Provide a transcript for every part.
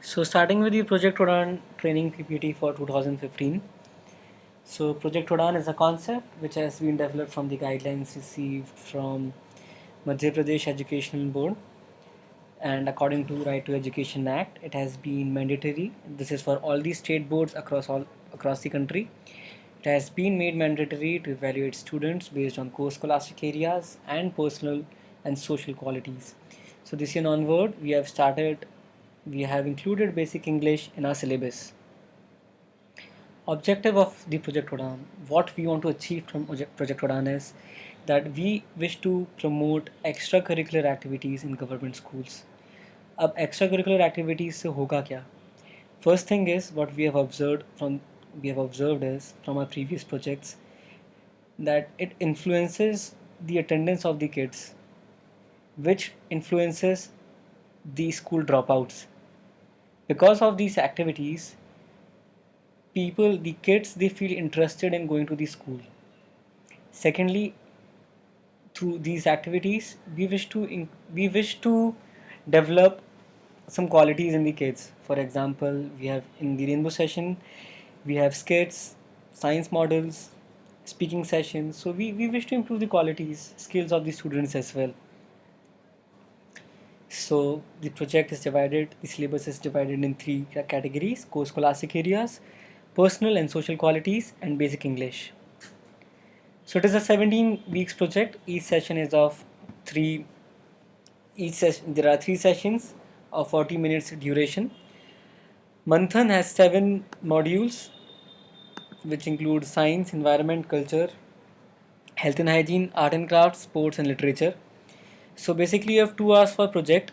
So starting with the Project Udan training PPT for 2015. So Project Udan is a concept which has been developed from the guidelines received from Madhya Pradesh Educational Board, and according to Right to Education Act, it has been mandatory. This is for all the state boards across the country. It has been made mandatory to evaluate students based on core scholastic areas and personal and social qualities. So this year onward, we have included basic English in our syllabus. Objective of the Project Udan, what we want to achieve from Project Udan is that we wish to promote extracurricular activities in government schools. अब extracurricular activities से होगा क्या? First thing is what we have observed is from our previous projects that it influences the attendance of the kids, which influences the school dropouts. Because of these activities, the kids, they feel interested in going to the school. Secondly, through these activities, we wish to develop some qualities in the kids. For example, we have in the rainbow session, we have skits, science models, speaking sessions. So we wish to improve the qualities, skills of the students as well. So the syllabus is divided in three categories: core scholastic areas, personal and social qualities, and basic English. So it is a 17 weeks project. Each session is of three. There are three sessions of 40 minutes duration. Manthan has 7 modules, which include science, environment, culture, health and hygiene, art and crafts, sports, and literature. So basically, you have 2 hours for project.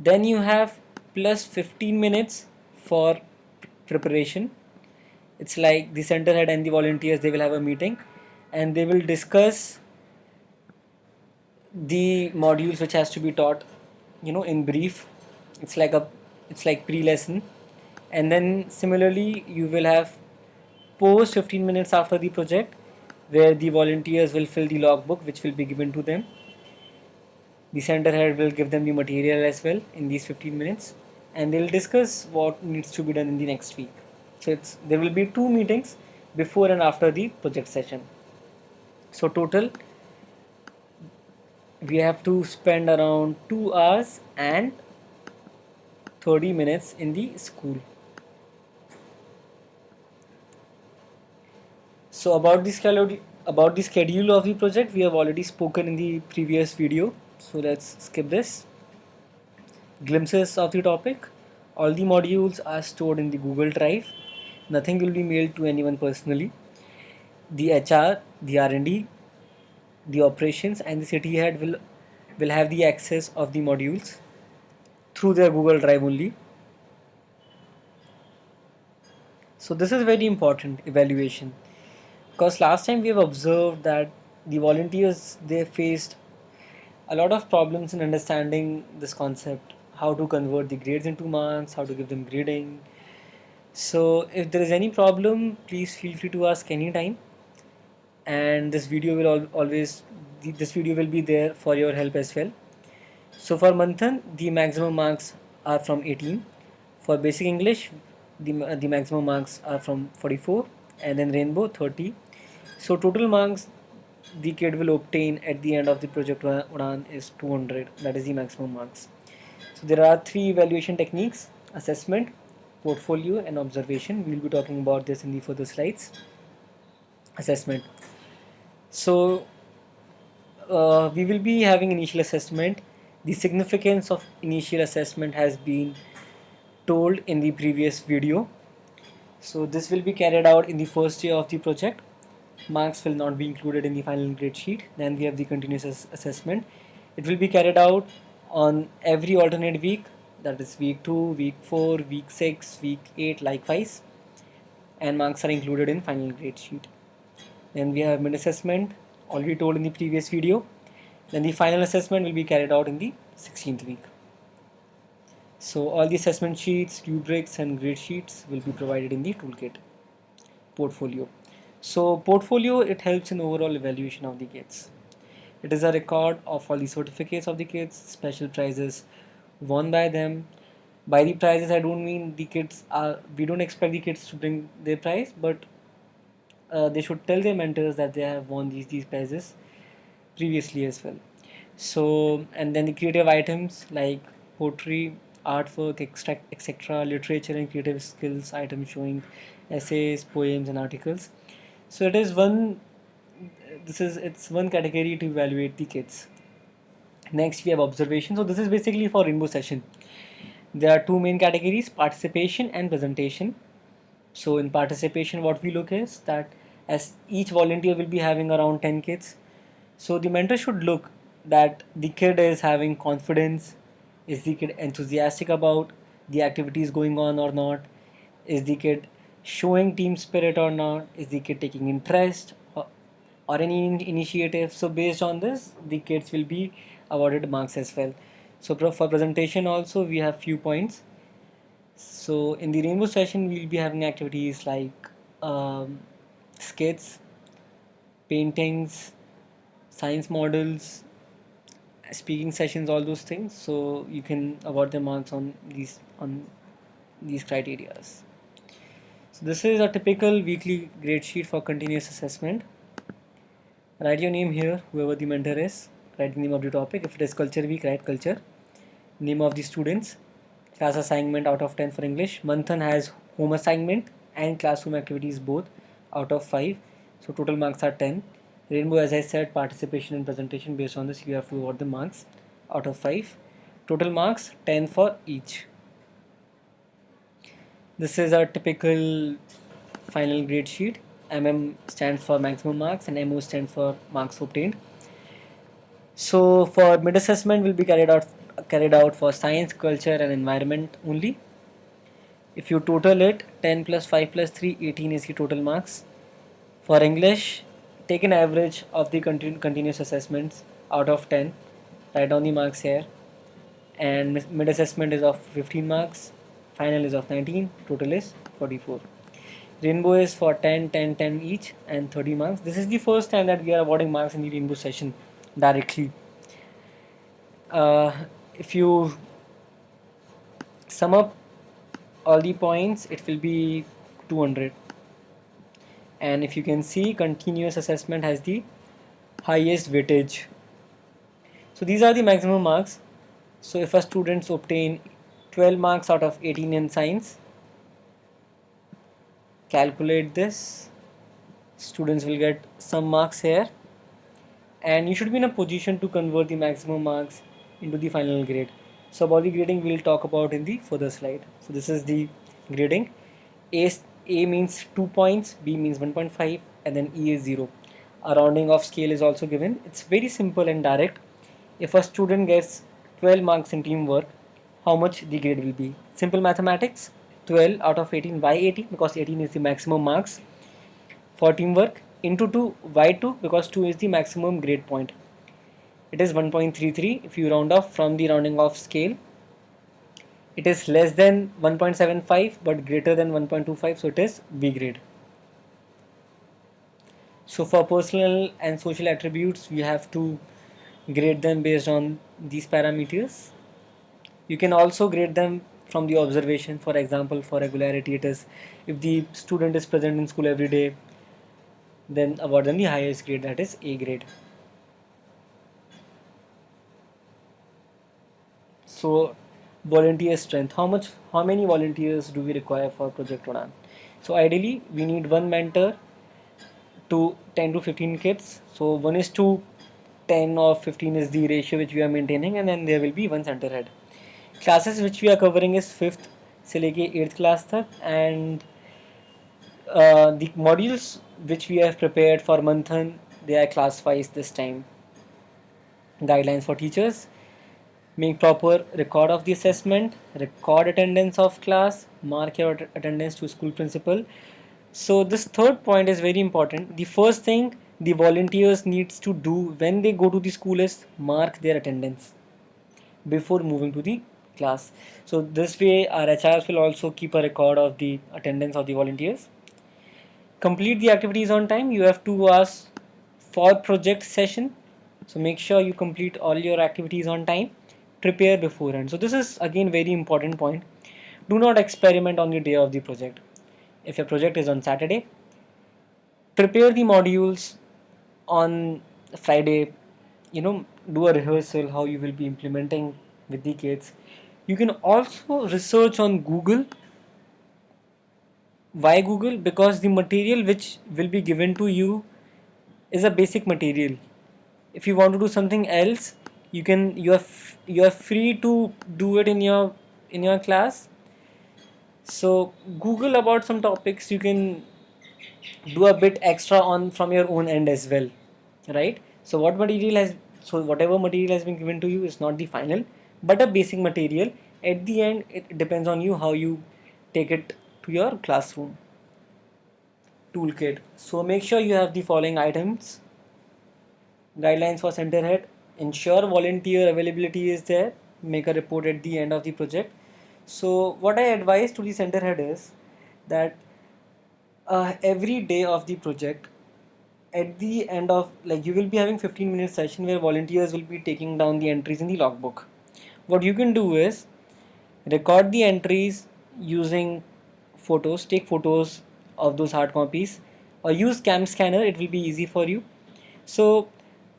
Then you have plus 15 minutes for preparation. It's like the center head and the volunteers, they will have a meeting and they will discuss the modules which has to be taught, in brief. It's like a it's like pre-lesson. And then similarly, you will have post 15 minutes after the project where the volunteers will fill the logbook which will be given to them. The center head will give them the material as well in these 15 minutes, and they'll discuss what needs to be done in the next week. So there will be 2 meetings before and after the project session. So total we have to spend around 2 hours and 30 minutes in the school. So about the schedule of the project, we have already spoken in the previous video. So let's skip this. Glimpses of the topic. All the modules are stored in the Google Drive. Nothing will be mailed to anyone personally. The HR, the R&D, the operations, and the city head will have the access of the modules through their Google Drive only. So this is very important evaluation, because last time we have observed that the volunteers, they faced a lot of problems in understanding this concept, how to convert the grades into marks, how to give them grading. So if there is any problem, please feel free to ask anytime, and this video will always this video will be there for your help as well. So for Manthan, the maximum marks are from 18. For basic English, the maximum marks are from 44, and then Rainbow 30. So total marks the kid will obtain at the end of the project Udan is 200. That is the maximum marks. So there are three evaluation techniques: assessment, portfolio, and observation. We will be talking about this in the further slides. Assessment. So we will be having initial assessment. The significance of initial assessment has been told in the previous video. So this will be carried out in the first year of the project. Marks will not be included in the final grade sheet. Then we have the continuous assessment. It will be carried out on every alternate week, that is week 2, week 4, week 6, week 8, likewise, and marks are included in final grade sheet. Then we have mid assessment, already told in the previous video. Then the final assessment will be carried out in the 16th week. So all the assessment sheets, rubrics, and grade sheets will be provided in the toolkit. Portfolio. So portfolio, it helps in overall evaluation of the kids. It is a record of all the certificates of the kids, special prizes won by them, By the prizes, I don't mean the kids are, we don't expect the kids to bring their prize, but they should tell their mentors that they have won these prizes previously as well. So, and then the creative items like poetry, artwork, etc., literature and creative skills items showing essays, poems, and articles. So it is one. This is it's one category to evaluate the kids. Next, we have observation. So this is basically for rainbow session. There are two main categories: participation and presentation. So in participation, what we look is that as each volunteer will be having around 10 kids, so the mentor should look that the kid is having confidence, is the kid enthusiastic about the activities going on or not, is the kid showing team spirit or not, is the kid taking interest or any initiative. So based on this, the kids will be awarded marks as well. So for presentation also we have few points. So in the rainbow session, we'll be having activities like skits, paintings, science models, speaking sessions, all those things. So you can award the marks on these criterias. So this is a typical weekly grade sheet for continuous assessment. Write your name here, whoever the mentor is. Write the name of the topic. If it is culture week, write culture. Name of the students. Class assignment out of 10 for English. Manthan has home assignment and classroom activities both out of 5. So total marks are 10. Rainbow, as I said, participation and presentation. Based on this, you have to award the marks out of 5. Total marks 10 for each. This is our typical final grade sheet. stands for maximum marks and MO stands for marks obtained. So for mid assessment will be carried out for science, culture and environment only. If you total it, 10 plus 5 plus 3, 18 is the total marks. For English, take an average of the continuous assessments out of 10. Write down the marks here. And mid assessment is of 15 marks. Final is of 19. Total is 44. Rainbow is for 10, 10, 10 each and 30 marks. This is the first time that we are awarding marks in the rainbow session directly. Uh, if you sum up all the points, it will be 200. And if you can see, continuous assessment has the highest weightage. So these are the maximum marks. So if a students obtain 12 marks out of 18 in science, calculate this, students will get some marks here, and you should be in a position to convert the maximum marks into the final grade. So about the grading we'll talk about in the further slide. So this is the grading. A means 2 points, B means 1.5, and then E is 0. A rounding off scale is also given. It's very simple and direct. If a student gets 12 marks in teamwork, how much the grade will be? Simple mathematics. 12 out of 18. Why 18? Because 18 is the maximum marks for teamwork, into 2. Why 2? Because 2 is the maximum grade point. It is 1.33 if you round off from the rounding off scale. It is less than 1.75 but greater than 1.25, so it is B grade. So for personal and social attributes, we have to grade them based on these parameters. You can also grade them from the observation. For example, for regularity, it is if the student is present in school every day, then award them the highest grade, that is A grade. So volunteer strength, how many volunteers do we require for Project Udan? So ideally we need one mentor to 10 to 15 kids. So 1 is to 10 or 15 is the ratio which we are maintaining, and then there will be one center head. Classes which we are covering is 5th से लेके 8th class तक, and the modules which we have prepared for Manthan, they are class wise this time. Guidelines for teachers: make proper record of the assessment, record attendance of class, mark your attendance to school principal. So this third point is very important. The first thing the volunteers needs to do when they go to the school is mark their attendance before moving to the class. So this way our HRs will also keep a record of the attendance of the volunteers. Complete the activities on time. You have 2 hours for project session, so make sure you complete all your activities on time. Prepare beforehand. So this is again very important point. Do not experiment on the day of the project. If your project is on Saturday, prepare the modules on Friday. Do a rehearsal how you will be implementing with the kids. You can also research on Google. Why Google? Because the material which will be given to you is a basic material. If you want to do something else, you are free to do it in your class. So Google about some topics, you can do a bit extra on from your own end as well, right? So whatever material has been given to you is not the final, but a basic material. At the end, it depends on you how you take it to your classroom toolkit. So make sure you have the following items: guidelines for center head, ensure volunteer availability is there, make a report at the end of the project. So what I advise to the center head is that every day of the project, at the end of, like, you will be having 15-minute session where volunteers will be taking down the entries in the logbook. What you can do is record the entries using photos, take photos of those hard copies, or use cam scanner, it will be easy for you. So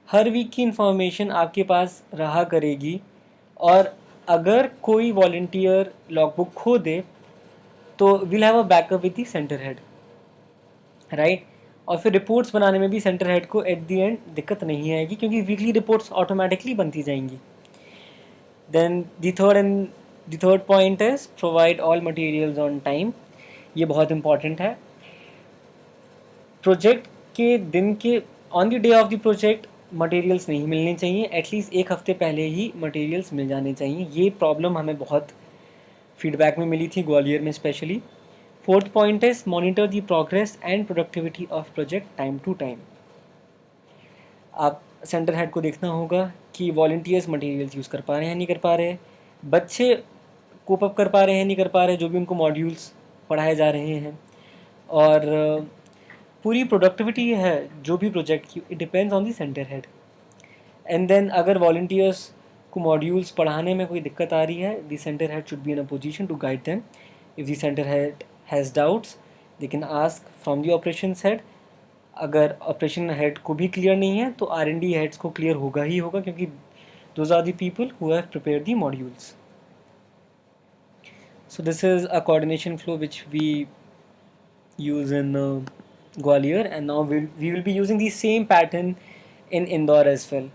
हर week की information आपके पास रहा करेगी, और अगर कोई volunteer logbook खो दे तो will have a backup with the centre head, right? और फिर रिपोर्ट्स बनाने में भी सेंटर हेड को एट द एंड दिक्कत नहीं आएगी, क्योंकि वीकली रिपोर्ट्स ऑटोमेटिकली बनती जाएंगी. Then the third point is provide all materials on time. ये बहुत इंपॉर्टेंट है. प्रोजेक्ट के दिन के on the day of the project materials नहीं मिलने चाहिए, एटलीस्ट एक हफ्ते पहले ही मटेरियल्स मिल जाने चाहिए. ये प्रॉब्लम हमें बहुत फीडबैक में मिली थी, ग्वालियर में specially. Fourth point is monitor the progress and productivity of project time to time. आप सेंटर हेड को देखना होगा कि वॉलंटियर्स मटेरियल्स यूज़ कर पा रहे हैं नहीं कर पा रहे, बच्चे कोप अप कर पा रहे हैं नहीं कर पा रहे जो भी उनको मॉड्यूल्स पढ़ाए जा रहे हैं, और पूरी प्रोडक्टिविटी है जो भी प्रोजेक्ट की, it depends on the centre head. And then अगर वॉलंटियर्स को मॉड्यूल्स पढ़ाने में कोई दिक्कत आ रही है, the centre head should be in a position to guide them. If the centre head has doubts, they can ask from the operations head. अगर ऑपरेशन हेड को भी क्लियर नहीं है तो R&D हेड्स को क्लियर होगा ही होगा, क्योंकि those are the people who have prepared the modules. So this is a coordination flow which we use in Gwalior, and now we will be using the same pattern in Indore as well.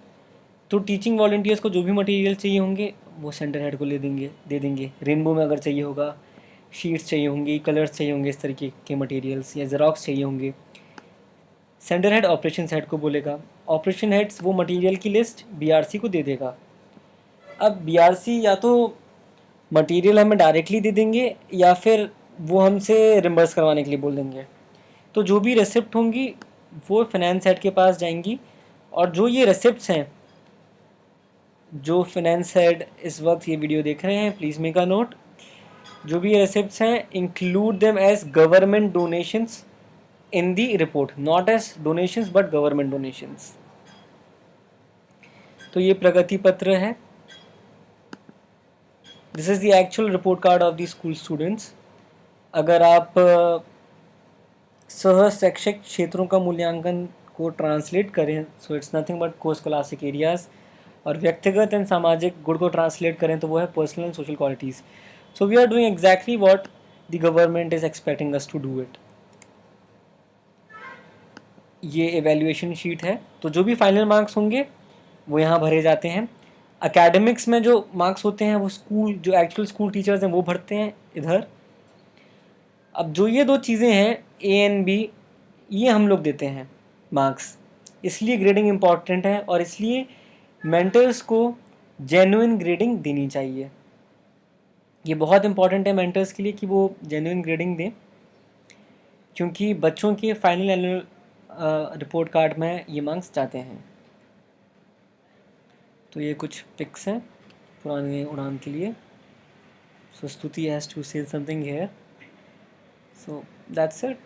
तो teaching volunteers को जो भी material चाहिए होंगे वो centre head को दे देंगे. Rainbow में अगर चाहिए होगा, शीट्स चाहिए होंगी, कलर्स चाहिए होंगे, इस तरीके के मटेरियल्स, या ज़ेरॉक्स चाहिए होंगे, सेंटर हेड ऑपरेशन हेड को बोलेगा. ऑपरेशन हेड्स वो मटेरियल की लिस्ट BRC को दे देगा. अब BRC या तो मटेरियल हमें डायरेक्टली दे देंगे या फिर वो हमसे रिम्बर्स करवाने के लिए बोल देंगे. तो जो भी रेसिप्ट होंगी वो फाइनेंस हेड के पास जाएंगी, और जो ये रेसिप्ट्स हैं, जो फाइनेंस हेड इस वक्त ये वीडियो देख रहे हैं, प्लीज़ मेक अ नोट. जो भी रेसिप्ट्स हैं, include them as government donations in the report, not as donations but government donations. तो ये प्रगति पत्र है. This is the actual report card of the school students. अगर आप सह शैक्षिक क्षेत्रों का मूल्यांकन को ट्रांसलेट करें, सो इट्स नथिंग बट को स्कॉलास्टिक एरियाज, और व्यक्तिगत एंड सामाजिक गुण को ट्रांसलेट करें तो वो है personal and social qualities. So we are doing exactly what the government is expecting us to do it. ये एवेल्यूएशन शीट है. तो जो भी फाइनल मार्क्स होंगे वो यहाँ भरे जाते हैं. एकेडमिक्स में जो मार्क्स होते हैं वो जो एक्चुअल स्कूल टीचर्स हैं वो भरते हैं इधर. अब जो ये दो चीज़ें हैं A एंड B, ये हम लोग देते हैं मार्क्स. इसलिए ग्रेडिंग इम्पॉर्टेंट है, और इसलिए मेंटर्स को जेन्युइन ग्रेडिंग देनी चाहिए. ये बहुत इंपॉर्टेंट है मेंटर्स के लिए कि वो जेन्युइन ग्रेडिंग दें, क्योंकि बच्चों के फाइनल एनुअल रिपोर्ट कार्ड में ये मार्क्स जाते हैं. तो ये कुछ पिक्स हैं पुराने उड़ान के लिए. So Stuti has to say something here. So that's it.